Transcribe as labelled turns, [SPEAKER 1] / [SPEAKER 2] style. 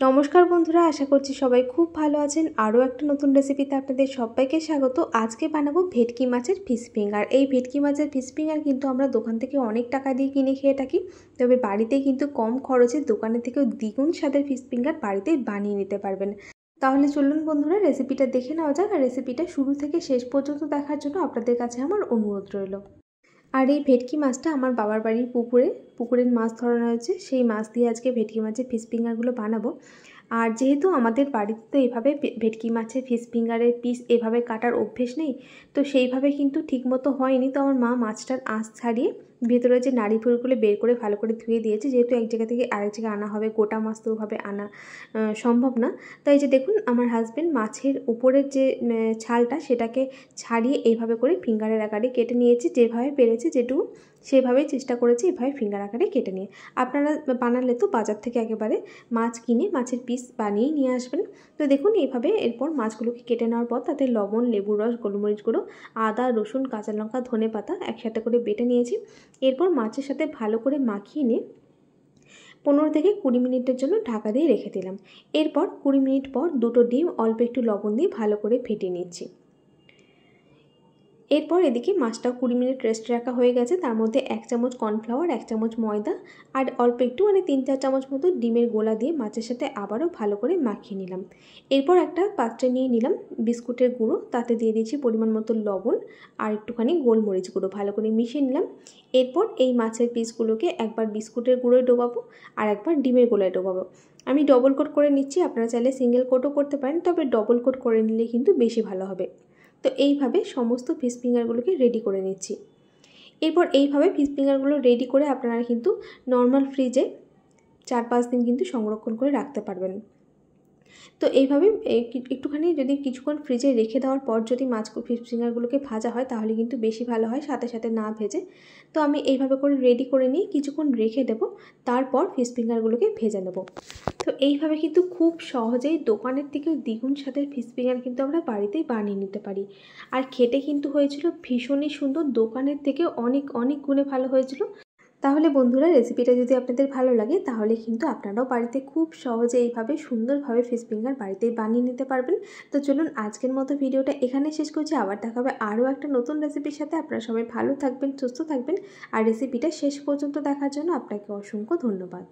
[SPEAKER 1] নমস্কার বন্ধুরা, আশা করছি সবাই খুব ভালো আছেন। আরও একটা নতুন রেসিপিতে আপনাদের সবাইকে স্বাগত। আজকে বানাবো ভেটকি মাছের ফিশ ফিঙ্গার। এই ভেটকি মাছের ফিশ ফিঙ্গার কিন্তু আমরা দোকান থেকে অনেক টাকা দিয়ে কিনে খেয়ে থাকি, তবে বাড়িতে কিন্তু কম খরচে দোকানের থেকেও দ্বিগুণ স্বাদের ফিশ ফিঙ্গার বাড়িতেই বানিয়ে নিতে পারবেন। তাহলে চলুন বন্ধুরা রেসিপিটা দেখে নেওয়া যাক। আর রেসিপিটা শুরু থেকে শেষ পর্যন্ত দেখার জন্য আপনাদের কাছে আমার অনুরোধ রইল। আর এই ভেটকি মাছটা আমার বাবার বাড়ির পুকুরের মাছ ধরানো হয়েছে, সেই মাছ দিয়ে আজকে ভেটকি মাছের ফিশ ফিঙ্গারগুলো বানাবো। আর যেহেতু আমাদের বাড়িতে তো এভাবে ভেটকি মাছের ফিশ ফিঙ্গারের পিস এভাবে কাটার অভ্যেস নেই, তো সেইভাবে কিন্তু ঠিকমতো হয়নি। তো আমার মা মাছটার আঁশ ছাড়িয়ে ভেতরে যে নাড়ি ফুলগুলো বের করে ভালো করে ধুয়ে দিয়েছে, যেহেতু এক জায়গা থেকে আরেক জায়গায় আনা হবে, গোটা মাছ তো ওভাবে আনা সম্ভব না। তাই যে দেখুন, আমার হাজব্যান্ড মাছের উপরের যে ছালটা সেটাকে ছাড়িয়ে এইভাবে করে ফিঙ্গারের আকারে কেটে নিয়েছে। যেভাবে পেরেছে যেটুকু সেভাবেই চেষ্টা করেছি এভাবে ফিঙ্গার আকারে কেটে নিয়ে। আপনারা বানালে তো বাজার থেকে একেবারে মাছ কিনে মাছের পিস বানিয়েই নিয়ে আসবেন। তো দেখুন এইভাবে এরপর মাছগুলোকে কেটে নেওয়ার পর তাতে লবণ, লেবুর রস, গোলমরিচ গুঁড়ো, আদা, রসুন, কাঁচা লঙ্কা, ধনে পাতা একসাথে করে বেটে নিয়েছি। এরপর মাছের সাথে ভালো করে মাখিয়ে নিয়ে 15 থেকে 20 মিনিটের জন্য ঢাকা দিয়ে রেখে দিলাম। এরপর 20 মিনিট পর দুটো ডিম অল্প একটু লবণ দিয়ে ভালো করে ফেটিয়ে নিচ্ছি। এরপর এদিকে মাছটাও 20 মিনিট রেস্ট রাখা হয়ে গেছে। তার মধ্যে 1 চামচ কর্নফ্লাওয়ার, 1 চামচ ময়দা আর অল্প একটু 3-4 চামচ মতো ডিমের গোলা দিয়ে মাছের সাথে আবারও ভালো করে মাখিয়ে নিলাম। এরপর একটা পাত্রে নিয়ে নিলাম বিস্কুটের গুঁড়ো, তাতে দিয়ে দিয়েছি পরিমাণ মতো লবণ আর একটুখানি গোলমরিচ গুঁড়ো, ভালো করে মিশিয়ে নিলাম। এরপর এই মাছের পিসগুলোকে একবার বিস্কুটের গুঁড়োয় ডোবাবো আর একবার ডিমের গোলায় ডোবাবো। আমি ডবল কোট করে নিচ্ছি, আপনারা চাইলে সিঙ্গেল কোটও করতে পারেন, তবে ডবল কোট করে নিলে কিন্তু বেশি ভালো হবে। তো এইভাবে সমস্ত ফিশ ফিঙ্গারগুলোকে রেডি করে নিচ্ছি। এরপর এইভাবে ফিশ ফিঙ্গারগুলো রেডি করে আপনারা কিন্তু নর্মাল ফ্রিজে 4-5 দিন কিন্তু সংরক্ষণ করে রাখতে পারবেন। তো এইভাবে একটুখানি যদি কিছুক্ষণ ফ্রিজে রেখে দেওয়ার পর যদি ফিশ ফিঙ্গারগুলোকে ভাজা হয় তাহলে কিন্তু বেশি ভালো হয়, সাথে সাথে না ভেজে। তো আমি এইভাবে করে রেডি করে নিয়ে কিছুক্ষণ রেখে দেবো, তারপর ফিশ ফিঙ্গারগুলোকে ভেজে নেব। তো এইভাবে কিন্তু খুব সহজেই দোকানের থেকেও দ্বিগুণ স্বাদের ফিশ ফিঙ্গার কিন্তু আমরা বাড়িতেই বানিয়ে নিতে পারি। আর খেতে কিন্তু হয়েছিল ভীষণই সুন্দর, দোকানের থেকে অনেক অনেক গুণে ভালো হয়েছিল। তাহলে বন্ধুরা রেসিপিটা যদি আপনাদের ভালো লাগে তাহলে কিন্তু আপনারাও বাড়িতে খুব সহজে এইভাবে সুন্দরভাবে ফিশ ফিঙ্গার বাড়িতেই বানিয়ে নিতে পারবেন। তো চলুন আজকের মতো ভিডিওটা এখানে শেষ করছি। আবার দেখা হবে আরও একটা নতুন রেসিপির সাথে। আপনারা সবাই ভালো থাকবেন, সুস্থ থাকবেন। আর রেসিপিটা শেষ পর্যন্ত দেখার জন্য আপনাকে অসংখ্য ধন্যবাদ।